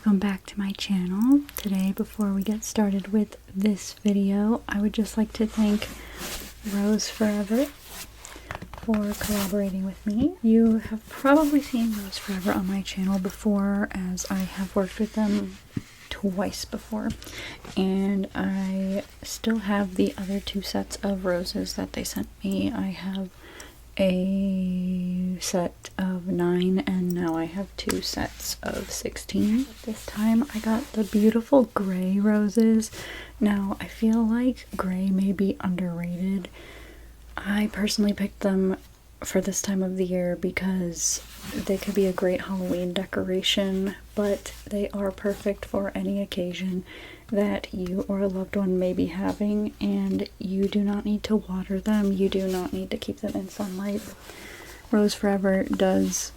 welcome back to my channel. Today, before we get started with this video, I would just like to thank Rose Forever for collaborating with me. You have probably seen Rose Forever on my channel before, as I have worked with them twice before, and I still have the other two sets of roses that they sent me. I have a set of 9 and now I have 2 sets of 16. This time I got the beautiful gray roses. Now I feel like gray may be underrated. I personally picked them for this time of the year because they could be a great Halloween decoration, but they are perfect for any occasion that you or a loved one may be having, and you do not need to water them, you do not need to keep them in sunlight. Rose Forever does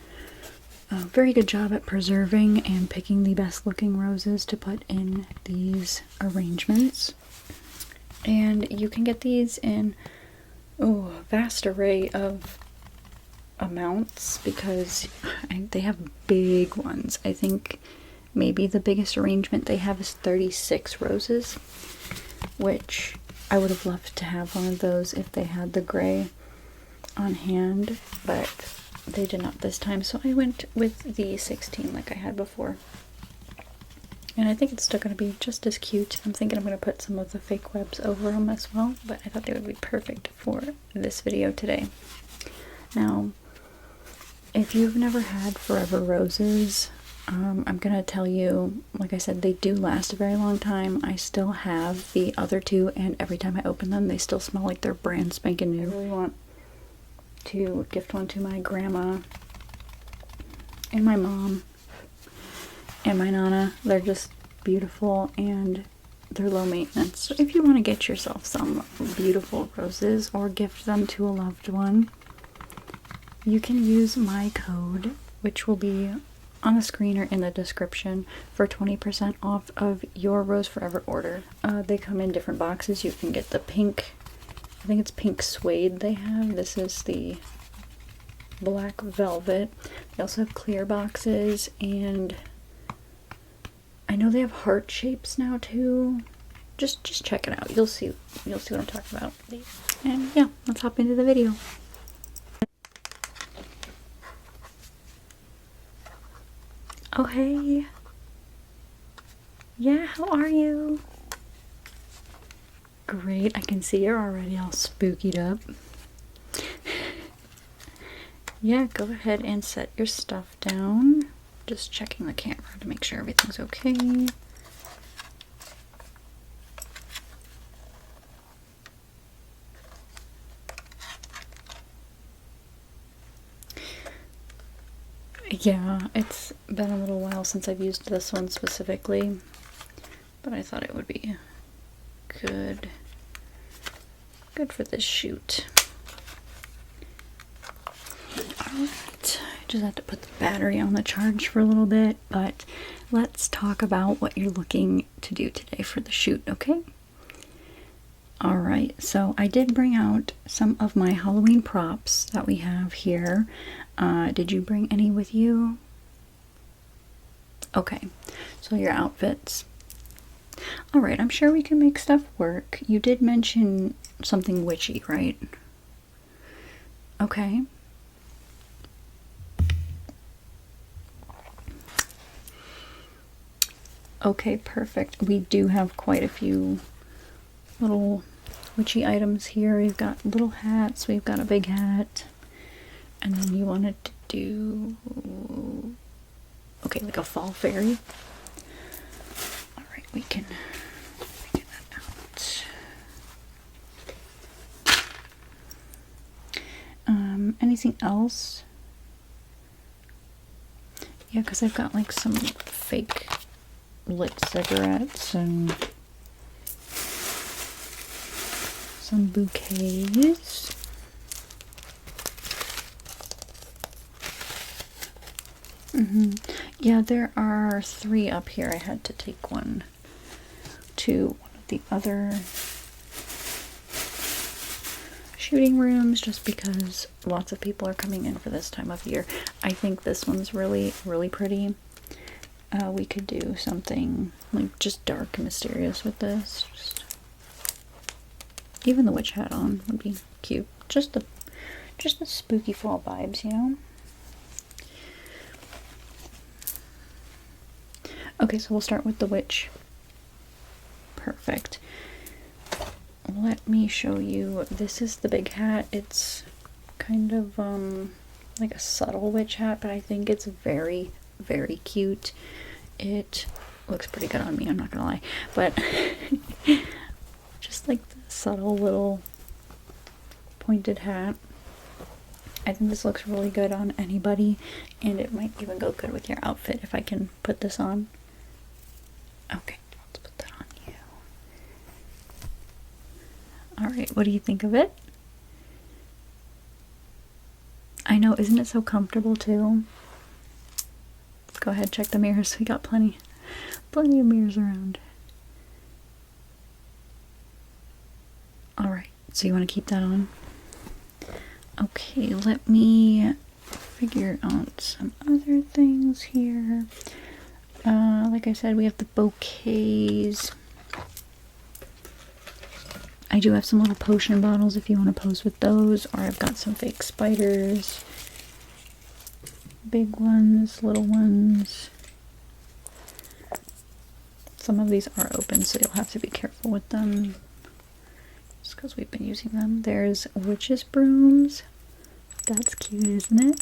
a very good job at preserving and picking the best looking roses to put in these arrangements. And you can get these in a vast array of amounts because they have big ones. I think maybe the biggest arrangement they have is 36 roses, which I would have loved to have one of those if they had the gray on hand, but they did not this time, so I went with the 16 like I had before. And I think it's still going to be just as cute. I'm thinking I'm going to put some of the fake webs over them as well, but I thought they would be perfect for this video today. Now, if you've never had Forever roses, I'm gonna tell you, like I said, they do last a very long time. I still have the other two, and every time I open them, they still smell like they're brand spanking new. I really want to gift one to my grandma and my mom and my nana. They're just beautiful and they're low maintenance. So if you want to get yourself some beautiful roses or gift them to a loved one, you can use my code, which will be on the screen or in the description, for 20% off of your Rose Forever order. They come in different boxes. You can get the pink, I think it's pink suede they have. This is the black velvet. They also have clear boxes, and I know they have heart shapes now too. Just check it out. You'll see what I'm talking about. And yeah, let's hop into the video. Oh, hey. Yeah, how are you? Great, I can see you're already all spookied up. Yeah, go ahead and set your stuff down. Just checking the camera to make sure everything's okay. Yeah, it's been a little while since I've used this one specifically, but I thought it would be good for this shoot. Alright, I just have to put the battery on the charge for a little bit, but let's talk about what you're looking to do today for the shoot, okay? Alright, so I did bring out some of my Halloween props that we have here. Did you bring any with you? Okay, so your outfits. Alright, I'm sure we can make stuff work. You did mention something witchy, right? Okay. Okay, perfect. We do have quite a few little witchy items here. We've got little hats, we've got a big hat, and then you wanted to do, okay, like a fall fairy. Alright, we can figure that out. Anything else? Yeah, because I've got like some fake lit cigarettes and some bouquets. Yeah, there are 3 up here. I had to take one to one of the other shooting rooms just because lots of people are coming in for this time of year. I think this one's really, really pretty. we could do something like just dark and mysterious with this. Even the witch hat on would be cute. Just the spooky fall vibes, you know? Okay, so we'll start with the witch. Perfect. Let me show you. This is the big hat. It's kind of like a subtle witch hat, but I think it's very, very cute. It looks pretty good on me, I'm not gonna lie. But just like the subtle little pointed hat. I think this looks really good on anybody, and it might even go good with your outfit if I can put this on. Okay, let's put that on you. Alright, what do you think of it? I know, isn't it so comfortable too? Let's go ahead and check the mirrors. We got plenty of mirrors around. Alright, so you want to keep that on? Okay, let me figure out some other things here. Like I said, we have the bouquets. I do have some little potion bottles if you want to pose with those, or I've got some fake spiders. Big ones, little ones. Some of these are open, so you'll have to be careful with them. Just because we've been using them. There's witch's brooms. That's cute, isn't it?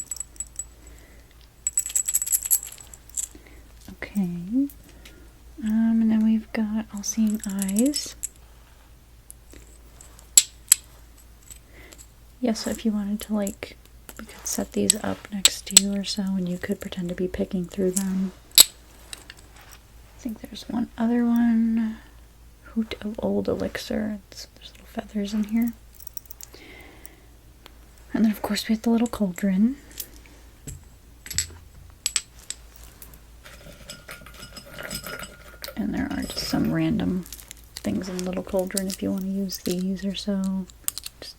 Okay. And then we've got all-seeing eyes. Yeah, so if you wanted to, like, we could set these up next to you or so, and you could pretend to be picking through them. I think there's one other one. Hoot of Old Elixir. There's little feathers in here. And then, of course, we have the little cauldron. And there are just some random things in the little cauldron if you want to use these or so. Just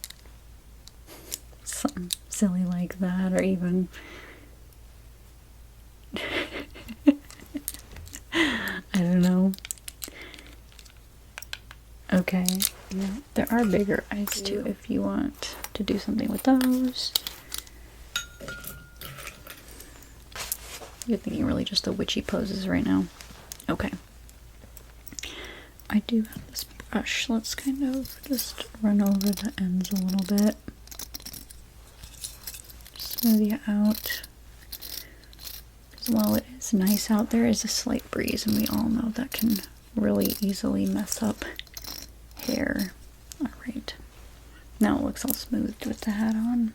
something silly like that, or even I don't know. Okay, yeah, there are bigger eyes too if you want to do something with those. You're thinking really just the witchy poses right now. Okay. I do have this brush. Let's kind of just run over the ends a little bit. Smooth you out. Because while it is nice out, there is a slight breeze, and we all know that can really easily mess up hair. Alright. Now it looks all smoothed with the hat on.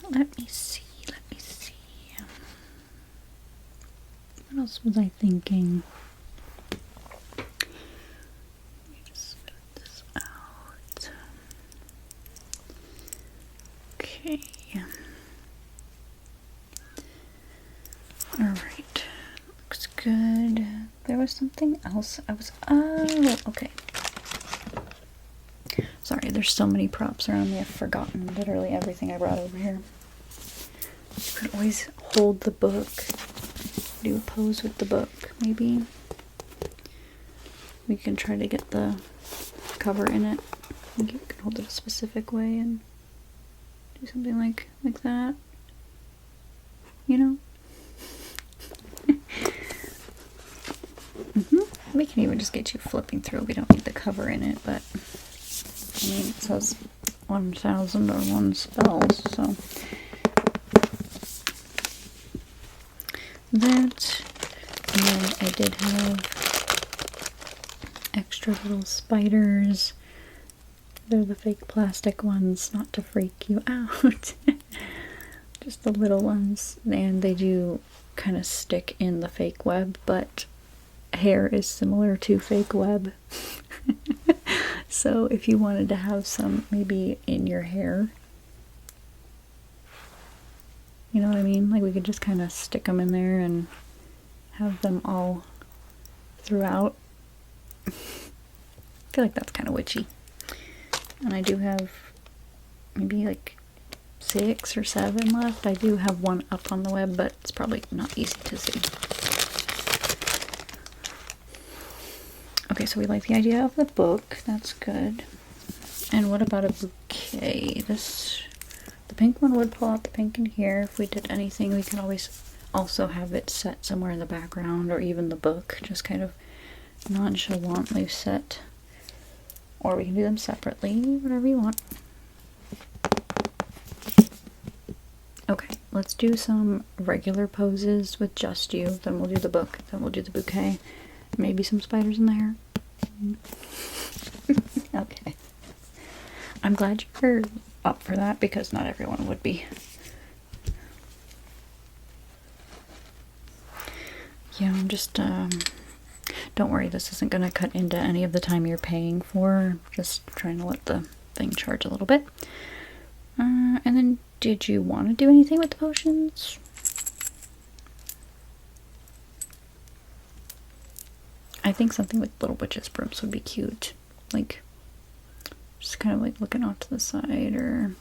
Let me see. What else was I thinking? Let me just spit this out. Okay. Alright. Looks good. There was something else oh, okay. Sorry, there's so many props around me. I've forgotten literally everything I brought over here. You could always hold the book. Do a pose with the book, maybe. We can try to get the cover in it. You can hold it a specific way and do something like that. You know? We can even just get you flipping through. We don't need the cover in it, but I mean, it says 1001 spells, so that. And then I did have extra little spiders. They're the fake plastic ones, not to freak you out. Just the little ones, and they do kind of stick in the fake web, but hair is similar to fake web. So if you wanted to have some maybe in your hair, you know what I mean? Like we could just kind of stick them in there and have them all throughout. I feel like that's kind of witchy. And I do have maybe like 6 or 7 left. I do have one up on the web, but it's probably not easy to see. Okay, so we like the idea of the book. That's good. And what about a bouquet? The pink one would pull out the pink in here. If we did anything, we could always also have it set somewhere in the background, or even the book just kind of nonchalantly set. Or we can do them separately, whatever you want. Okay, let's do some regular poses with just you. Then we'll do the book. Then we'll do the bouquet. Maybe some spiders in the hair. Okay. I'm glad you're up for that because not everyone would be. Yeah, I'm just, don't worry, this isn't going to cut into any of the time you're paying for. Just trying to let the thing charge a little bit. And then, did you want to do anything with the potions? I think something with little witch's brooms would be cute. Like, just kind of like looking off to the side, or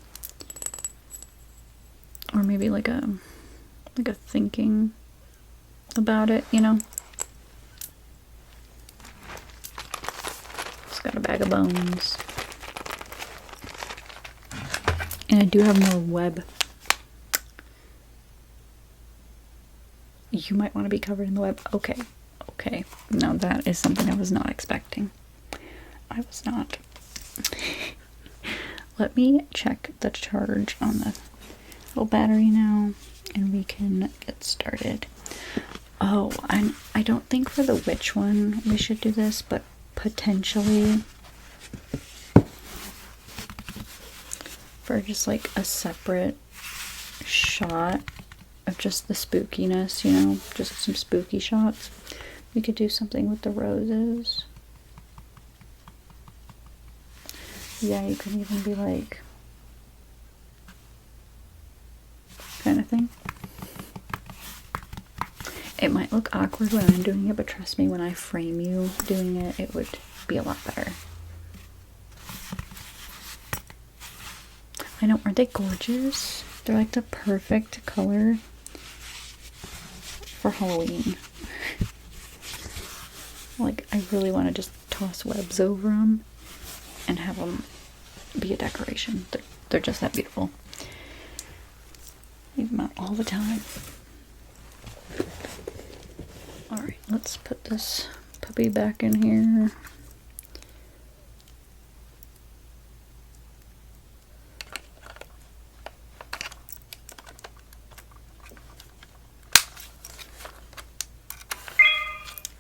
maybe like a thinking about it, you know? It's got a bag of bones. And I do have more web. You might want to be covered in the web. Okay. Okay. Now that is something I was not expecting. I was not. Let me check the charge on the little battery now, and we can get started. Oh, I don't think for the witch one we should do this, but potentially for just like a separate shot of just the spookiness, you know, just some spooky shots. We could do something with the roses. Yeah, you can even be like, kind of thing. It might look awkward when I'm doing it, but trust me, when I frame you doing it, it would be a lot better. I know, aren't they gorgeous? They're like the perfect color for Halloween. Like, I really want to just toss webs over them and have them be a decoration. They're just that beautiful. Leave them out all the time. Alright, let's put this puppy back in here.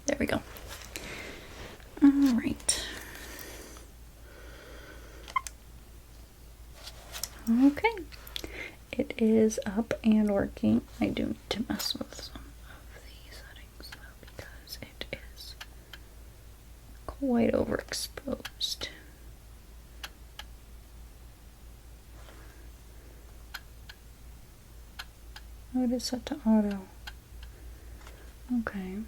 There we go. Alright. Okay. It is up and working. I do need to mess with some of the settings though, because it is quite overexposed. Oh, it is set to auto. Okay.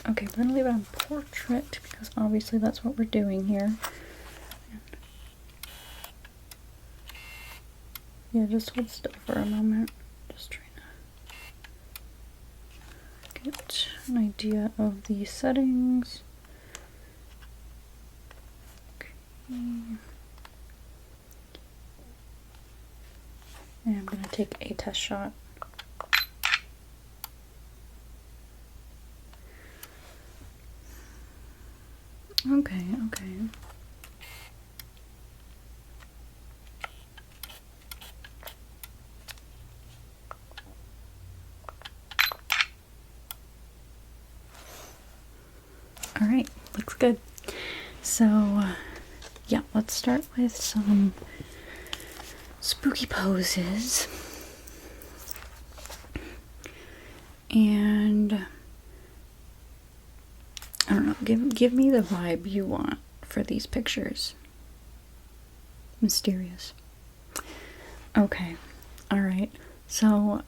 Okay, we're gonna leave it on portrait because obviously that's what we're doing here. Yeah, just hold still for a moment. Just trying to get an idea of the settings. Okay. And I'm gonna take a test shot. Okay, okay. All right, looks good. So, yeah, let's start with some spooky poses. And I don't know, give me the vibe you want for these pictures. Mysterious. Okay. All right. So,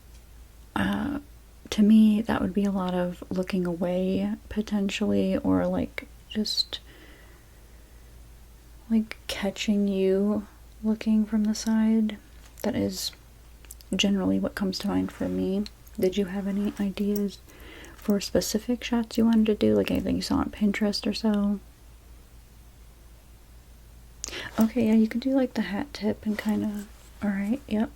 to me, that would be a lot of looking away potentially, or like just like catching you looking from the side. That is generally what comes to mind for me. Did you have any ideas for specific shots you wanted to do? Like anything you saw on Pinterest or so? Okay, yeah, you could do like the hat tip and kind of, alright, yep.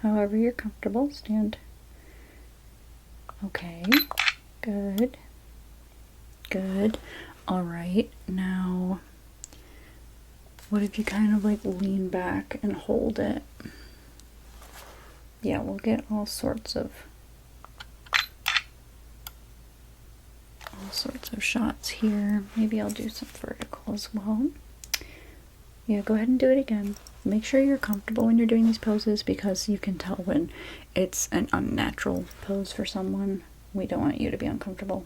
However you're comfortable, stand. Okay, good. Good. Alright, now, what if you kind of like lean back and hold it? Yeah, we'll get all sorts of shots here. Maybe I'll do some vertical as well. Yeah, go ahead and do it again. Make sure you're comfortable when you're doing these poses, because you can tell when it's an unnatural pose for someone. We don't want you to be uncomfortable.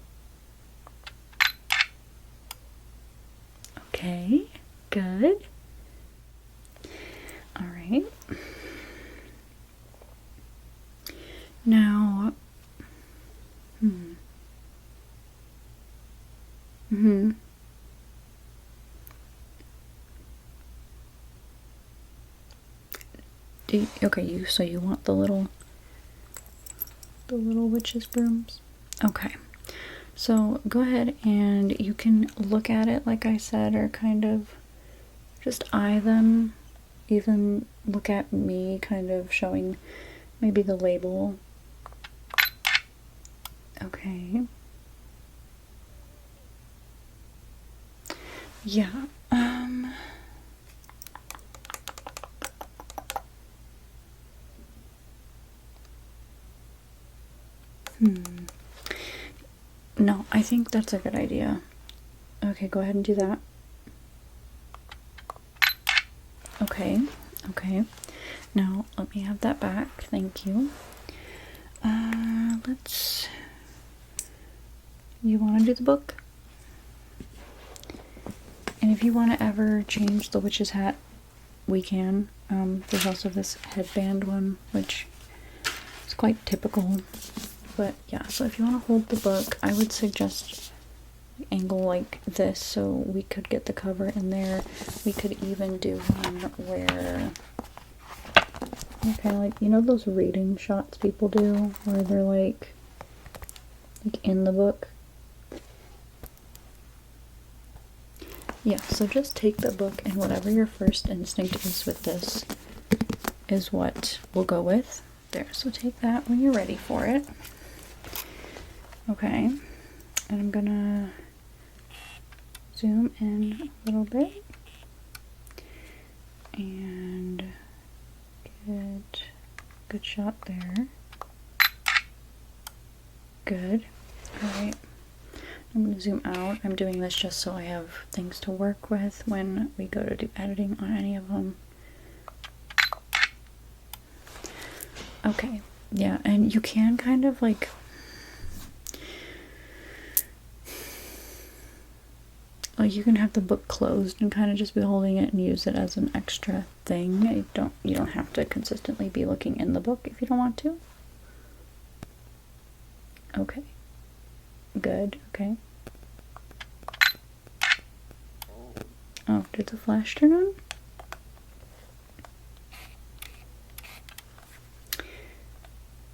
Okay, good. Alright. Now, okay, so you want the little witch's brooms? Okay. So go ahead and you can look at it like I said, or kind of just eye them. Even look at me kind of showing maybe the label. Okay. Yeah, no, I think that's a good idea. Okay, go ahead and do that. Okay, okay. Now, let me have that back. Thank you. You want to do the book? And if you want to ever change the witch's hat, we can. There's also this headband one, which is quite typical. But yeah, so if you want to hold the book, I would suggest angle like this so we could get the cover in there. We could even do one where kind of like, you know those reading shots people do where they're like in the book? Yeah, so just take the book, and whatever your first instinct is with this is what we'll go with. There, so take that when you're ready for it. Okay, and I'm gonna zoom in a little bit and get a good shot there. Good. Alright. I'm going to zoom out. I'm doing this just so I have things to work with when we go to do editing on any of them. Okay. Yeah, and you can kind of like you can have the book closed and kind of just be holding it and use it as an extra thing. You don't have to consistently be looking in the book if you don't want to. Okay. Good. Okay. Oh, did the flash turn on?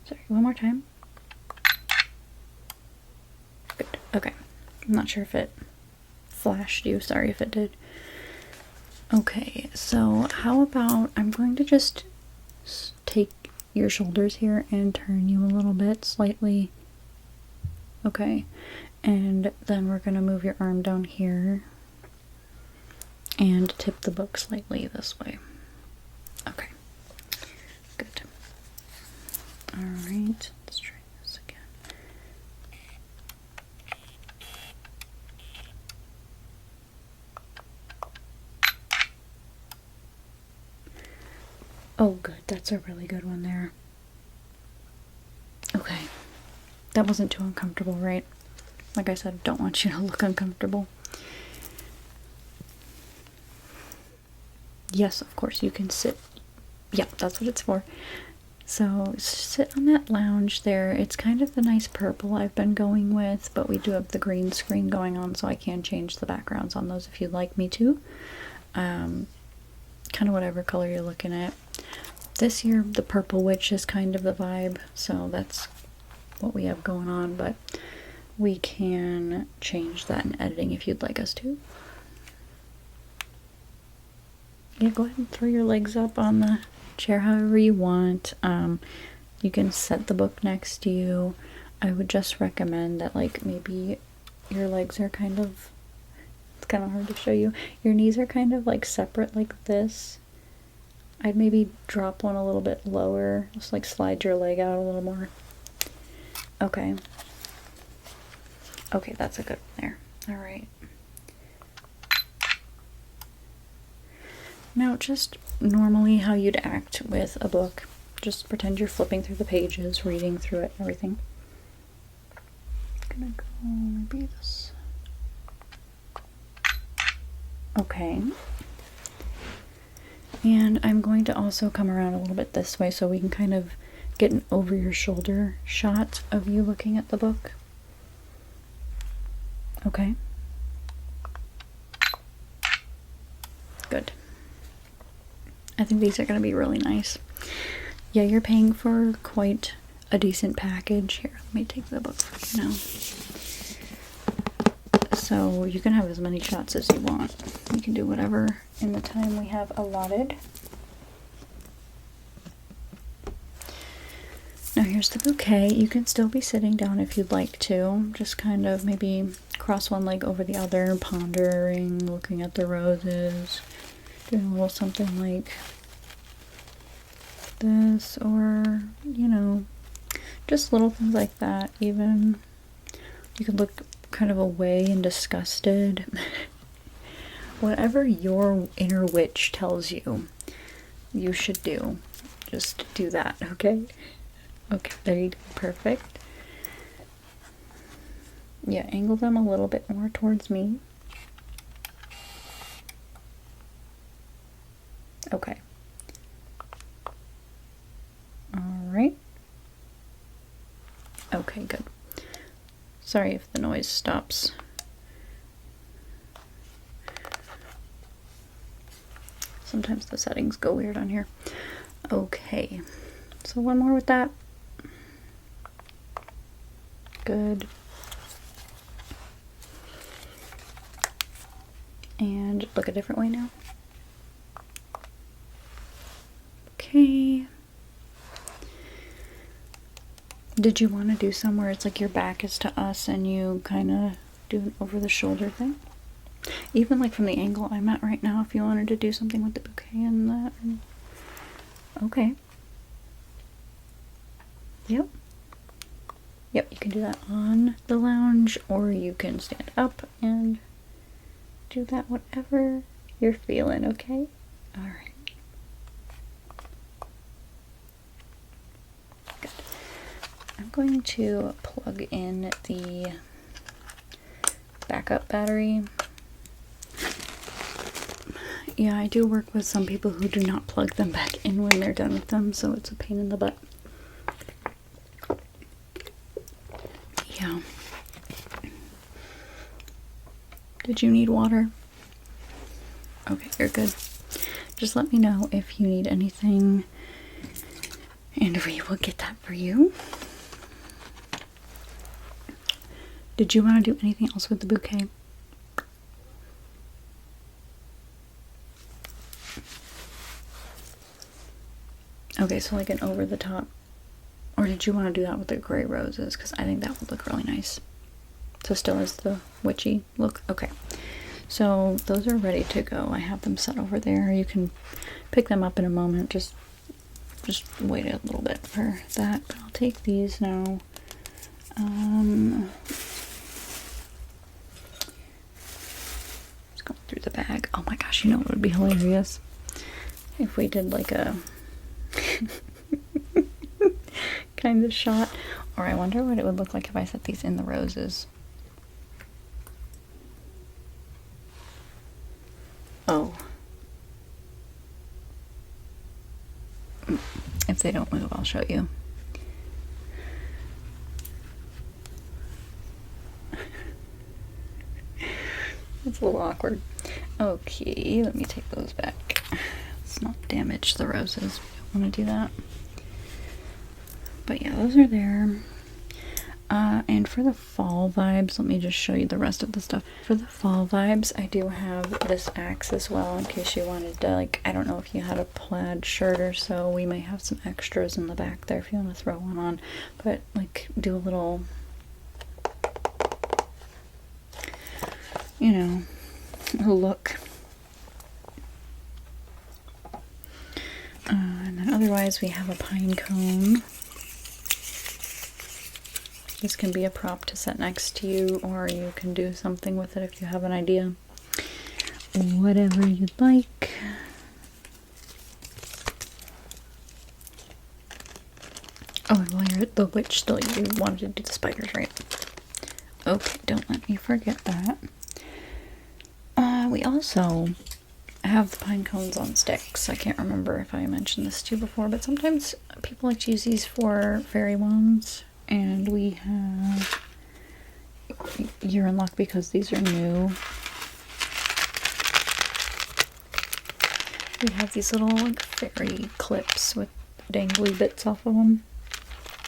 Sorry, one more time. Good. Okay. I'm not sure if it flashed you. Sorry if it did. Okay, so how about I'm going to just take your shoulders here and turn you a little bit slightly. Okay, and then we're going to move your arm down here and tip the book slightly this way. Okay, good. Alright, let's try this again. Oh good, that's a really good one there. Okay. That wasn't too uncomfortable, right? Like I said, don't want you to look uncomfortable. Yes, of course, you can sit. Yep, that's what it's for. So sit on that lounge there. It's kind of the nice purple I've been going with, but we do have the green screen going on, so I can change the backgrounds on those if you'd like me to. Kind of whatever color you're looking at. This year, the Purple Witch is kind of the vibe, so that's what we have going on, but we can change that in editing if you'd like us to. Yeah, go ahead and throw your legs up on the chair however you want. You can set the book next to you. I would just recommend that, like, maybe your legs are kind of, it's kind of hard to show you, your knees are kind of like separate like this. I'd maybe drop one a little bit lower, just like slide your leg out a little more. Okay. Okay, that's a good one there. All right. Now, just normally how you'd act with a book. Just pretend you're flipping through the pages, reading through it, and everything. I'm gonna go maybe this. Okay. And I'm going to also come around a little bit this way so we can kind of get an over your shoulder shot of you looking at the book. Okay. Good. I think these are going to be really nice. Yeah, you're paying for quite a decent package. Here, let me take the book for you now. So you can have as many shots as you want. You can do whatever in the time we have allotted. Now here's the bouquet. You can still be sitting down if you'd like to. Just kind of maybe cross one leg over the other, pondering, looking at the roses, doing a little something like this, or, you know, just little things like that. Even you could look kind of away and disgusted. Whatever your inner witch tells you you should do, just do that, okay? Okay, there you go. Perfect. Yeah, angle them a little bit more towards me. Okay. Alright. Okay, good. Sorry if the noise stops. Sometimes the settings go weird on here. Okay. So one more with that. Good. And look a different way now. Okay. Did you want to do somewhere it's like your back is to us and you kind of do an over the shoulder thing? Even like from the angle I'm at right now, if you wanted to do something with the bouquet and that. Okay. Yep. Yep, you can do that on the lounge, or you can stand up and do that whatever you're feeling, okay? Alright. Good. I'm going to plug in the backup battery. Yeah, I do work with some people who do not plug them back in when they're done with them, so it's a pain in the butt. Yeah. Did you need water? Okay, you're good. Just let me know if you need anything, and we will get that for you. Did you want to do anything else with the bouquet? Okay, so like an over the top. Or did you want to do that with the gray roses? Because I think that would look really nice. So still has the witchy look. Okay. So those are ready to go. I have them set over there. You can pick them up in a moment. Just wait a little bit for that. But I'll take these now. Just going through the bag. Oh my gosh, you know what would be hilarious? If we did like a kind of shot. Or I wonder what it would look like if I set these in the roses. Oh. If they don't move, I'll show you. It's a little awkward. Okay, let me take those back. Let's not damage the roses. We don't want to do that. But yeah, those are there. And for the fall vibes, let me just show you the rest of the stuff. For the fall vibes, I do have this axe as well, in case you wanted to, like, I don't know if you had a plaid shirt or so, we may have some extras in the back there if you want to throw one on. But, like, do a little, you know, a look. And then otherwise we have a pine cone. This can be a prop to set next to you, or you can do something with it if you have an idea. Whatever you'd like. Oh, and while you're at the witch still, you wanted to do the spiders, right? Okay, don't let me forget that. We also have the pine cones on sticks. I can't remember if I mentioned this to you before, but sometimes people like to use these for fairy wands. And we have, you're in luck because these are new. We have these little like fairy clips with dangly bits off of them.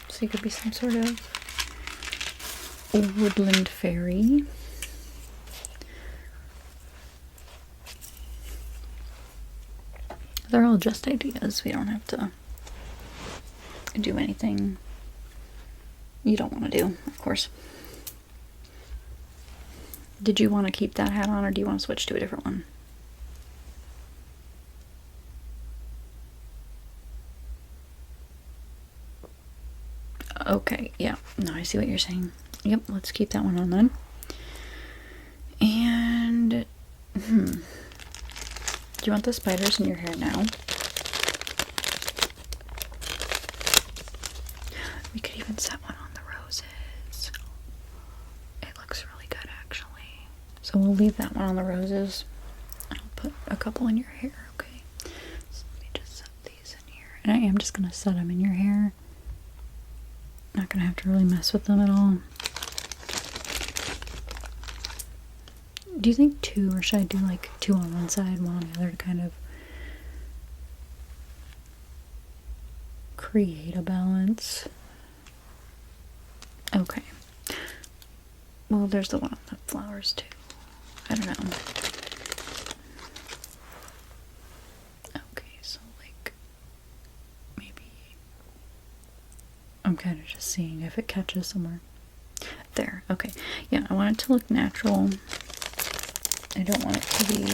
So you could be some sort of woodland fairy. They're all just ideas. We don't have to do anything you don't want to do, of course. Did you want to keep that hat on, or do you want to switch to a different one? Okay, yeah. No, I see what you're saying. Yep, let's keep that one on then. And, do you want the spiders in your hair now? We could even set one on the roses. It looks really good, actually. So we'll leave that one on the roses. I'll put a couple in your hair, okay? So let me just set these in here. And I am just going to set them in your hair. Not going to have to really mess with them at all. Do you think two, or should I do like two on one side, one on the other to kind of create a balance? Okay. Well, there's the one on the flowers too. I don't know. Okay, so like maybe I'm kind of just seeing if it catches somewhere. There. Okay. Yeah, I want it to look natural. I don't want it to be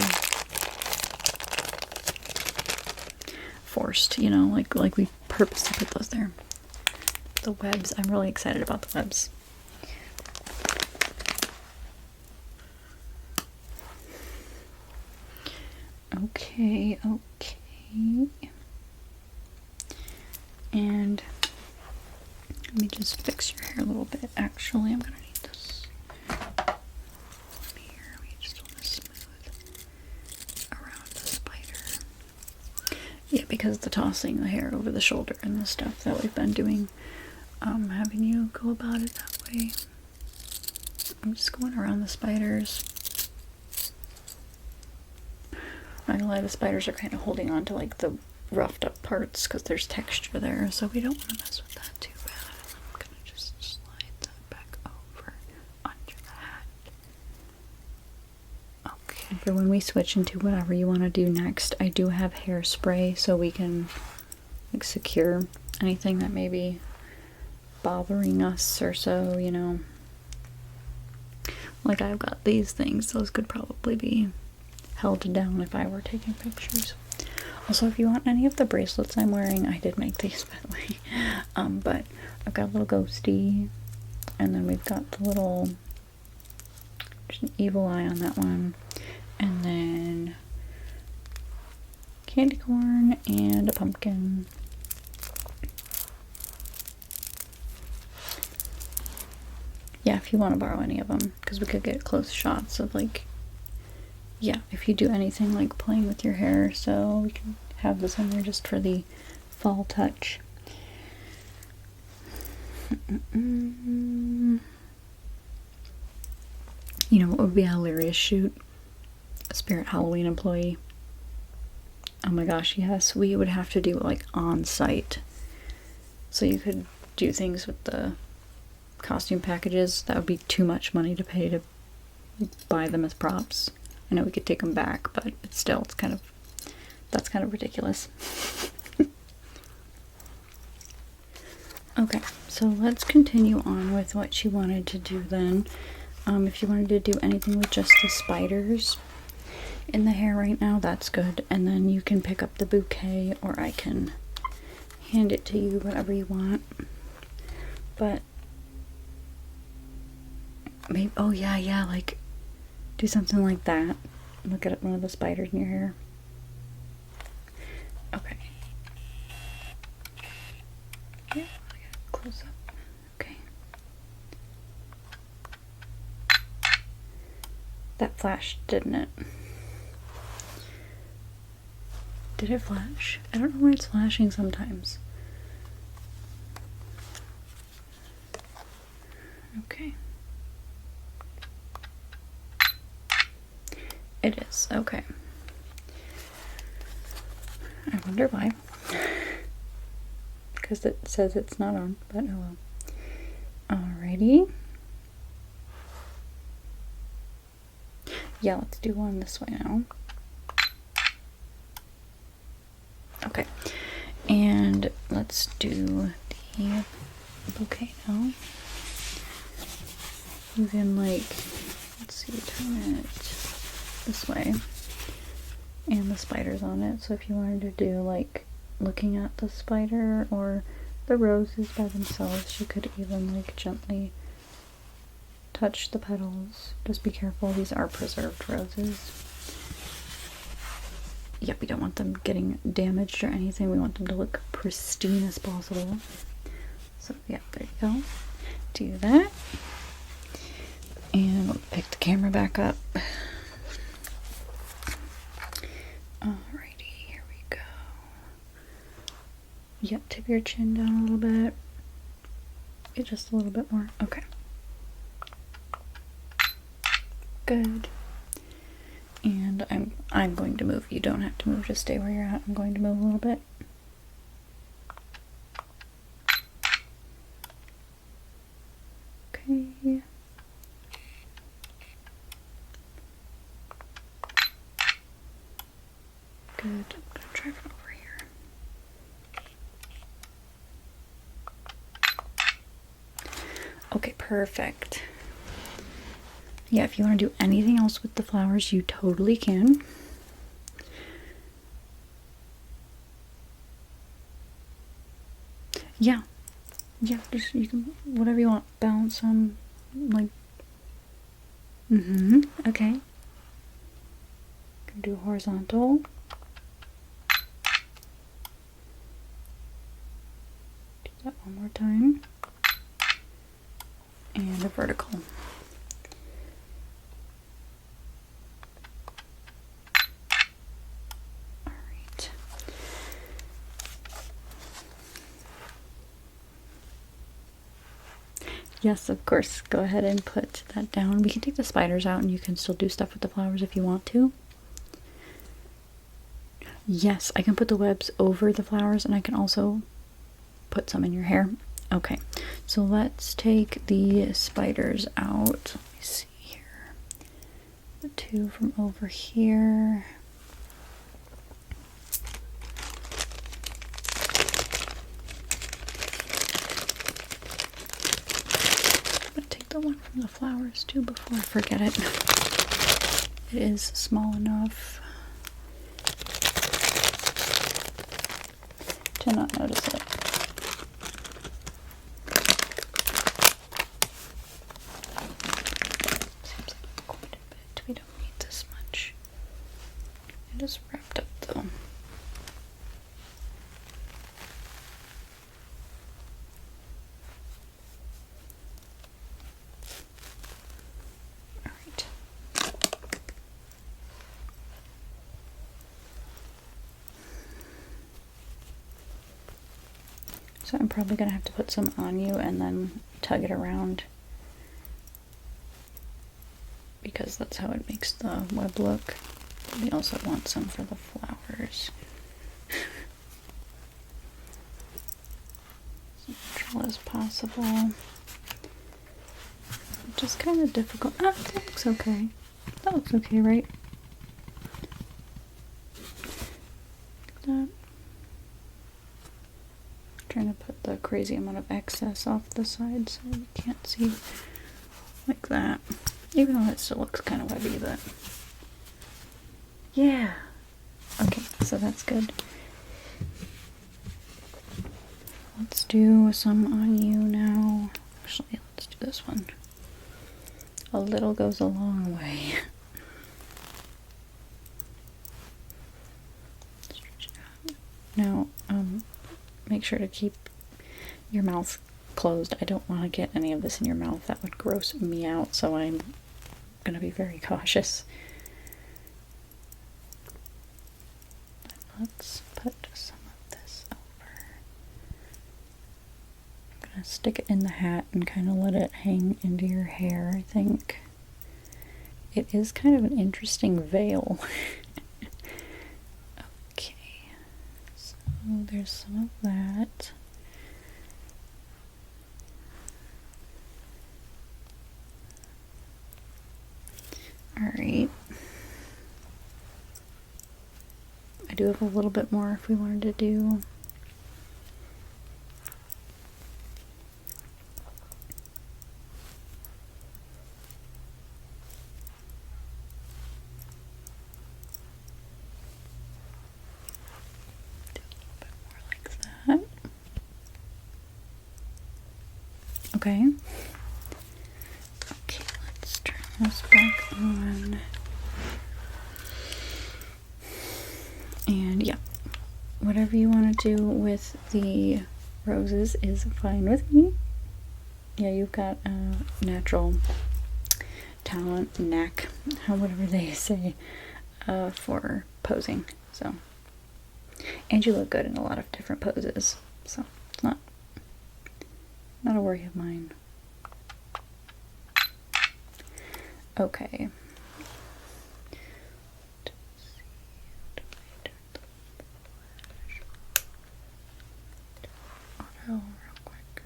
forced, you know, like we purposely put those there. The webs, I'm really excited about the webs. Okay, okay. And let me just fix your hair a little bit. Actually, I'm gonna need this one here. We just want to smooth around the spider. Yeah, because the tossing the hair over the shoulder and the stuff that we've been doing. Having you go about it that way. I'm just going around the spiders. Not gonna lie, the spiders are kind of holding on to like the roughed up parts because there's texture there, so we don't want to mess with that too bad. I'm gonna just slide that back over under the hat. Okay. For when we switch into whatever you want to do next, I do have hairspray so we can like secure anything that may be bothering us or so, you know. Like I've got these things, those could probably be held down if I were taking pictures. Also, if you want any of the bracelets I'm wearing, I did make these by the way. But I've got a little ghosty, and then we've got the little, there's an evil eye on that one, and then candy corn and a pumpkin. Yeah, if you want to borrow any of them, because we could get close shots of like, yeah, if you do anything like playing with your hair, so we can have this in there just for the fall touch. You know what would be a hilarious shoot? A Spirit Halloween employee. Oh my gosh, yes. We would have to do it like on site. So you could do things with the costume packages. That would be too much money to pay to buy them as props. I know we could take them back, but it's still, that's kind of ridiculous. Okay, so let's continue on with what she wanted to do then. If you wanted to do anything with just the spiders in the hair right now, that's good. And then you can pick up the bouquet, or I can hand it to you, whatever you want. But maybe, oh yeah, like do something like that. Look at one of the spiders in your hair. Okay. Yeah, close up. Okay. That flashed, didn't it? Did it flash? I don't know why it's flashing sometimes. Okay. It is, okay. I wonder why. Because it says it's not on, but oh well. Alrighty. Yeah, let's do one this way now. Okay. And let's do the bouquet now. You can, like, let's see, turn it this way. And the spiders on it. So if you wanted to do, like, looking at the spider or the roses by themselves, you could even, like, gently touch the petals. Just be careful, these are preserved roses. Yep, we don't want them getting damaged or anything. We want them to look pristine as possible. So, yeah, there you go. Do that. And we'll pick the camera back up. Alrighty, here we go. Yep, tip your chin down a little bit. Just a little bit more. Okay. Good. And I'm going to move. You don't have to move, just stay where you're at. I'm going to move a little bit. Okay. Good. I'm gonna try from over here. Okay, perfect. Yeah, if you want to do anything else with the flowers, you totally can. Yeah. Yeah, just, you can, whatever you want. Bounce them, like, okay. Can do horizontal. Do that one more time. And a vertical. Alright. Yes, of course. Go ahead and put that down. We can take the spiders out and you can still do stuff with the flowers if you want to. Yes, I can put the webs over the flowers and I can also put some in your hair. Okay, so let's take the spiders out. Let me see here. The two from over here. I'm gonna take the one from the flowers too before I forget it. It is small enough to not notice it. Seems like quite a bit. We don't need this much. It is wrapped up though. Alright. So I'm probably gonna have to put some on you and then tug it around, because that's how it makes the web look. We also want some for the flowers. As natural as possible. Just kind of difficult. Ah, that looks okay. That looks okay, right? That. Trying to put the crazy amount of excess off the side so you can't see like that. Even though it still looks kind of webby, but yeah. Okay, so that's good. Let's do some on you now. Actually, let's do this one. A little goes a long way. Stretch it out. Now, make sure to keep your mouth closed. I don't want to get any of this in your mouth. That would gross me out, so I'm gonna be very cautious. Let's put some of this over. I'm gonna stick it in the hat and kind of let it hang into your hair, I think. It is kind of an interesting veil. Okay, so there's some of that. Alright. I do have a little bit more if we wanted to do. Do a little bit more like that. Okay. Okay, let's turn this back on. And yeah, whatever you want to do with the roses is fine with me. Yeah, you've got a natural talent, knack, whatever they say, for posing. So, and you look good in a lot of different poses. So it's not a worry of mine. Okay. Real quick.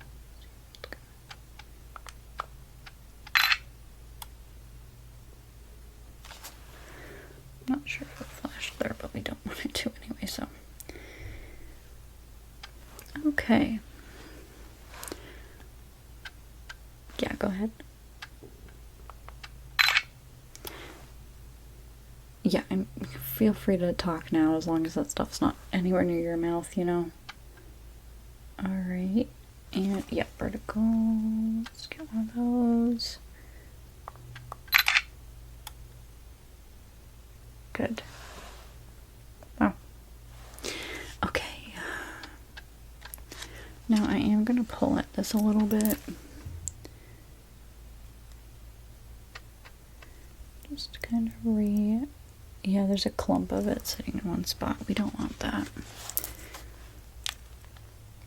Not sure if it flashed there, but we don't want it to anyway, so. Okay. Yeah, go ahead. Yeah, feel free to talk now as long as that stuff's not anywhere near your mouth, you know. Alright, and yeah, vertical. Let's get one of those. Good. Wow. Okay. Now I am going to pull at this a little bit. Just kind of yeah, there's a clump of it sitting in one spot. We don't want that.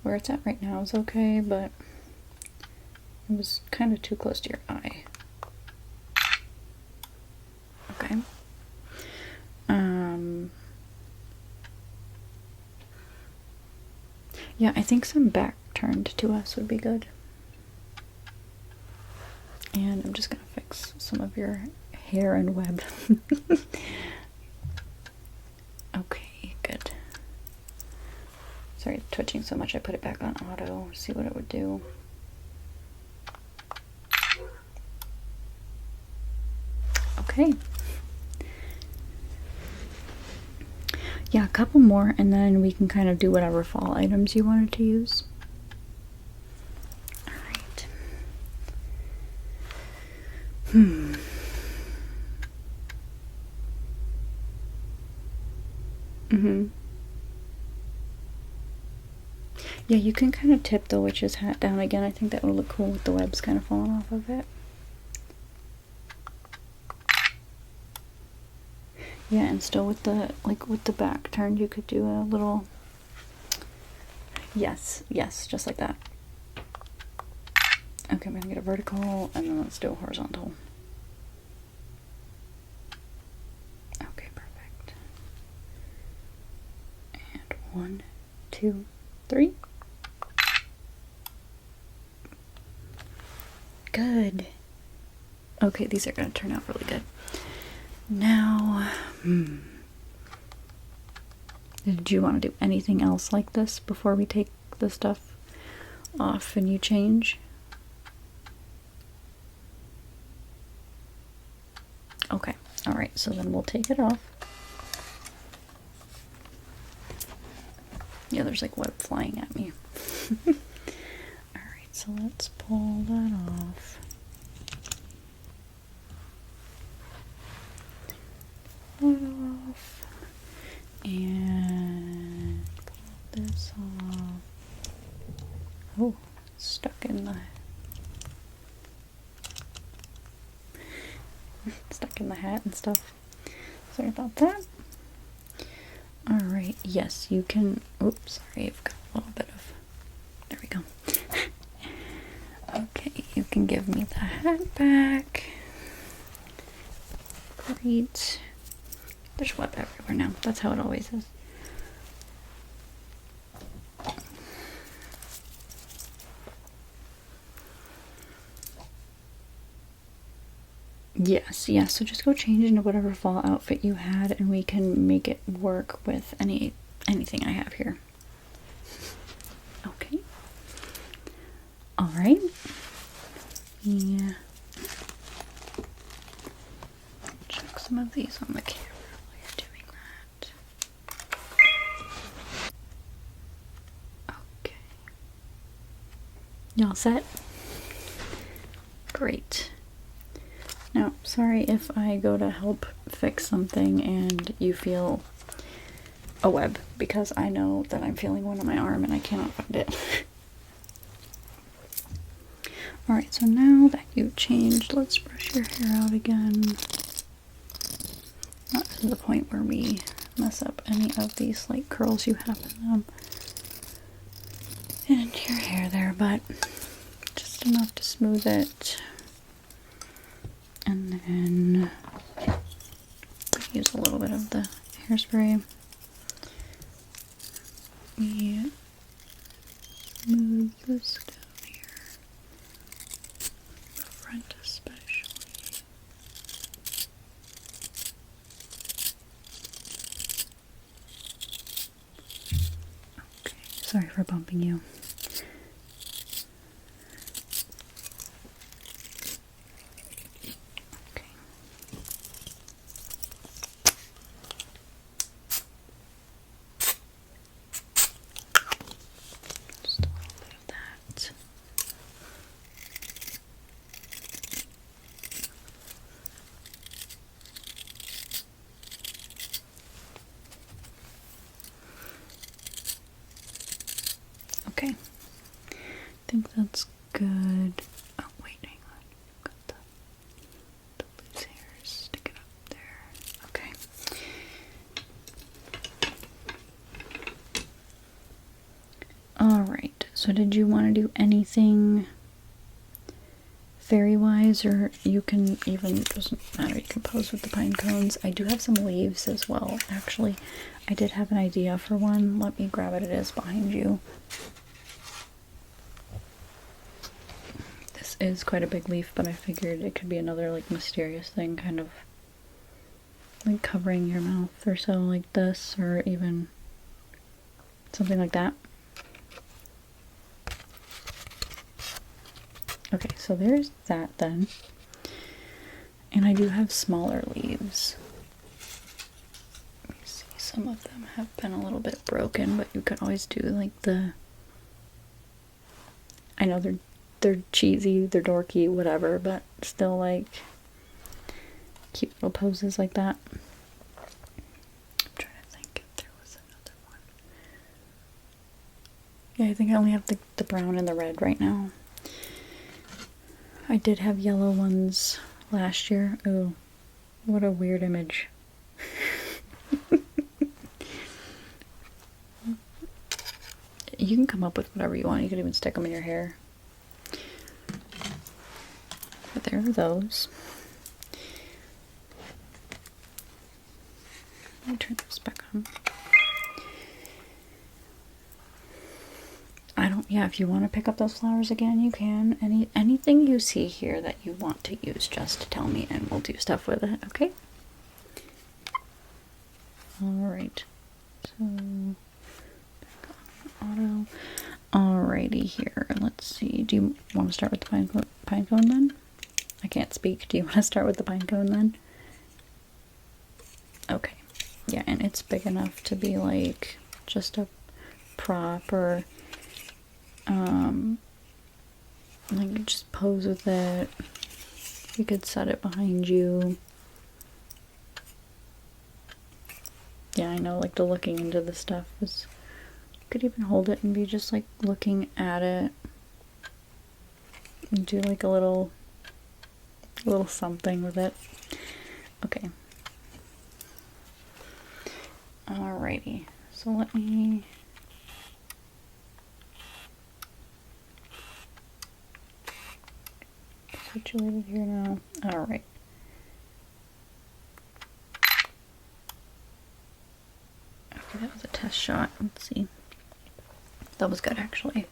Where it's at right now is okay, but it was kind of too close to your eye. Okay. Yeah, I think some back turned to us would be good. And I'm just gonna fix some of your hair and web. Okay, good. Sorry, twitching so much I put it back on auto, see what it would do. Okay. Yeah, a couple more and then we can kind of do whatever fall items you wanted to use. Alright. Yeah, you can kind of tip the witch's hat down again. I think that would look cool with the webs kind of falling off of it. Yeah, and still with the, like with the back turned, you could do a little, Yes, yes, just like that. Okay, I'm gonna get a vertical and then let's do a horizontal. Okay, perfect. And 1, 2, 3. Good. Okay, these are gonna turn out really good. Now, did you want to do anything else like this before we take the stuff off and you change? Okay, alright, so then we'll take it off. Yeah, there's like web flying at me. Alright, so let's pull that off. Pull it off. And pull this off. Oh, stuck in the hat and stuff. Sorry about that. Alright, yes, you can. Oops, sorry, I've got a little bit of. There we go. Okay, you can give me the hat back. Great. There's web everywhere now. That's how it always is. Yes, yes. So just go change into whatever fall outfit you had and we can make it work with anything I have here. Okay. Alright. Yeah. Check some of these on the camera while you're doing that. Okay. Y'all set? Great. Now, sorry if I go to help fix something and you feel a web, because I know that I'm feeling one on my arm and I cannot find it. Alright, so now that you've changed, let's brush your hair out again. Not to the point where we mess up any of these slight curls you have in them. And into your hair there, but just enough to smooth it. And then use a little bit of the hairspray. We smooth this down here, the front especially. Okay, sorry for bumping you. Okay, I think that's good. Oh wait, hang on. Got the loose hairs sticking up there. Okay. Alright, so did you want to do anything fairy-wise, or you can even, doesn't matter, you can pose with the pine cones. I do have some leaves as well, actually. I did have an idea for one. Let me grab it. It is behind you. This is quite a big leaf, but I figured it could be another like mysterious thing, kind of like covering your mouth or so, like this, or even something like that. Okay, so there's that then. And I do have smaller leaves. Let me see, some of them have been a little bit broken, but you could always do like the, I know they're cheesy, they're dorky, whatever, but still like cute little poses like that. I'm trying to think if there was another one. Yeah, I think I only have the brown and the red right now. I did have yellow ones last year. Oh, what a weird image. You can come up with whatever you want. You can even stick them in your hair. But there are those. Let me turn this back on. Yeah, if you want to pick up those flowers again, you can. Anything you see here that you want to use, just tell me and we'll do stuff with it, okay? Alright. So, back on auto. Alrighty here. Let's see. Do you want to start with the pine cone then? I can't speak. Do you want to start with the pine cone then? Okay. Yeah, and it's big enough to be like just a prop or like just pose with it. You could set it behind you. Yeah, I know, like the looking into the stuff is, you could even hold it and be just like looking at it and do like a little something with it. Okay. Alrighty, so let me situated here now. Alright. Okay, that was a test shot. Let's see. That was good actually.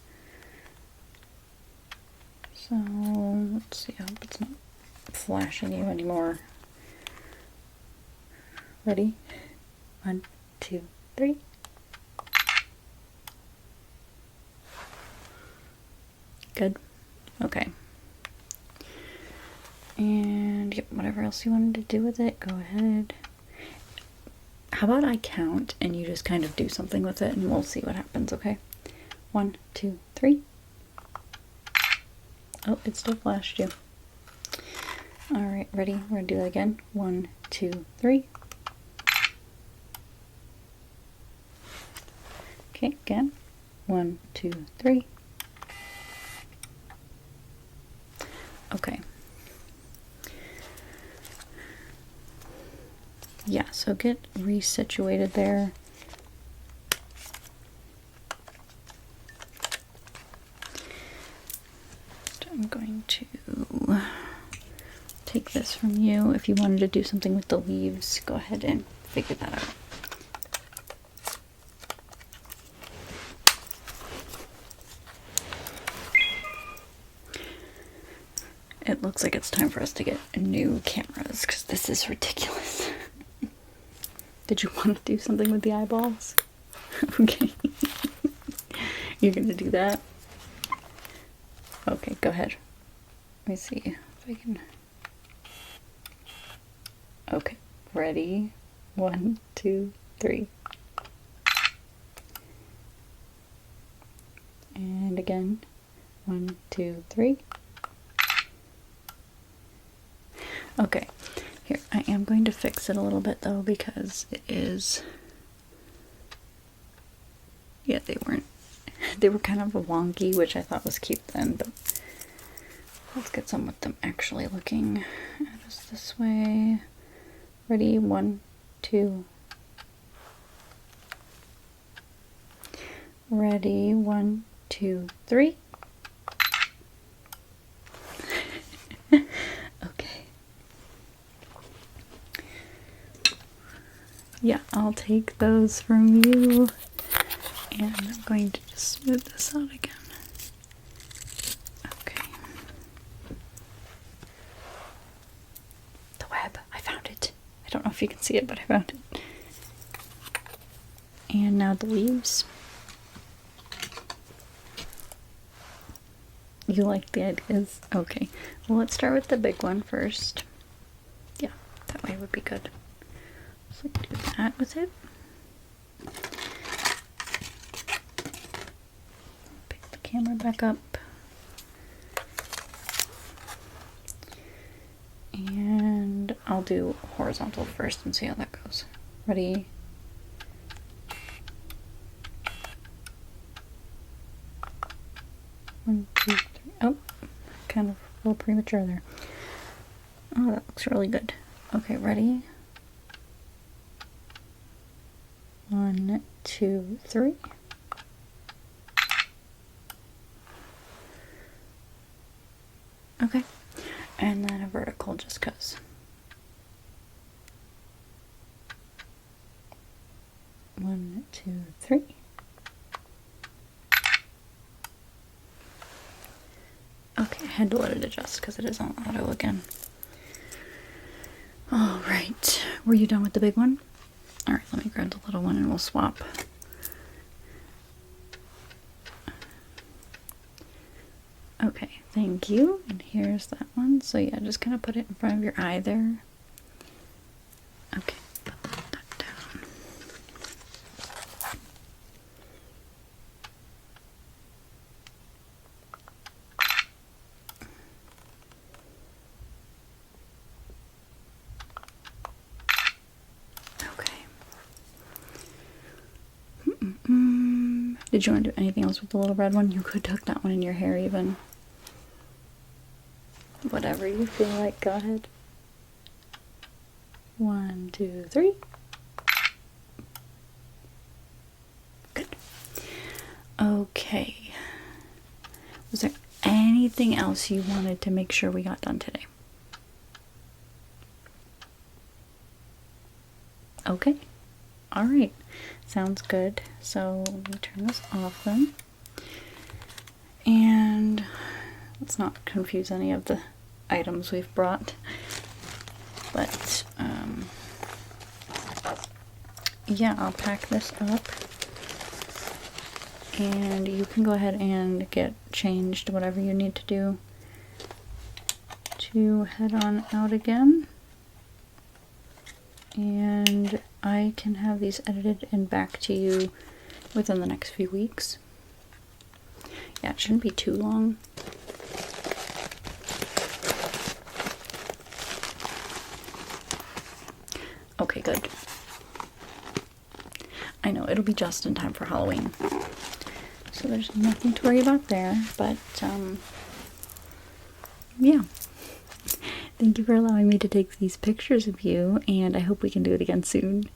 So let's see. I hope it's not flashing you anymore. Ready? 1, 2, 3. Good. Okay. And yep, whatever else you wanted to do with it, go ahead. How about I count and you just kind of do something with it and we'll see what happens, okay? 1, 2, 3. Oh, it still flashed you. Alright, ready? We're gonna do that again. 1, 2, 3. Okay, again. 1, 2, 3. Okay. Yeah, so get resituated there. So I'm going to take this from you. If you wanted to do something with the leaves, go ahead and figure that out. It looks like it's time for us to get new cameras because this is ridiculous. Did you want to do something with the eyeballs? Okay. You're gonna do that? Okay, go ahead. Let me see if I can. Okay, ready? 1, 2, 3. And again. 1, 2, 3. Okay, here, I am going to fix it a little bit though because it is, yeah, they were kind of wonky, which I thought was cute then, but let's get some with them actually looking at us this way. Ready? 1, 2. Ready? 1, 2, 3. Okay. Yeah, I'll take those from you. And I'm going to just smooth this out again. Okay. The web. I found it. I don't know if you can see it, but I found it. And now the leaves. You like the ideas? Okay. Well, let's start with the big one first. Yeah, that way would be good. So do that with it. Pick the camera back up. And I'll do horizontal first and see how that goes. Ready? One, two, three. Oh, kind of a little premature there. Oh, that looks really good. Okay, ready? 1, 2, 3. Okay. And then a vertical just cuz. One, two, three. Okay, I had to let it adjust because it is on auto again. Alright, were you done with the big one? Alright, let me grab the little one and we'll swap. Okay, thank you. And here's that one. So yeah, just kind of put it in front of your eye there. Okay, put that down. Okay. Did you want to do anything else with the little red one? You could tuck that one in your hair even. Whatever you feel like, go ahead. 1, 2, 3. Good. Okay. Was there anything else you wanted to make sure we got done today? Okay. Alright. Sounds good. So let me turn this off then. And let's not confuse any of the items we've brought. But, yeah, I'll pack this up. And you can go ahead and get changed, whatever you need to do to head on out again. And I can have these edited and back to you within the next few weeks. Yeah, it shouldn't be too long. Okay, good. I know, it'll be just in time for Halloween. So there's nothing to worry about there, but, yeah. Thank you for allowing me to take these pictures of you, and I hope we can do it again soon.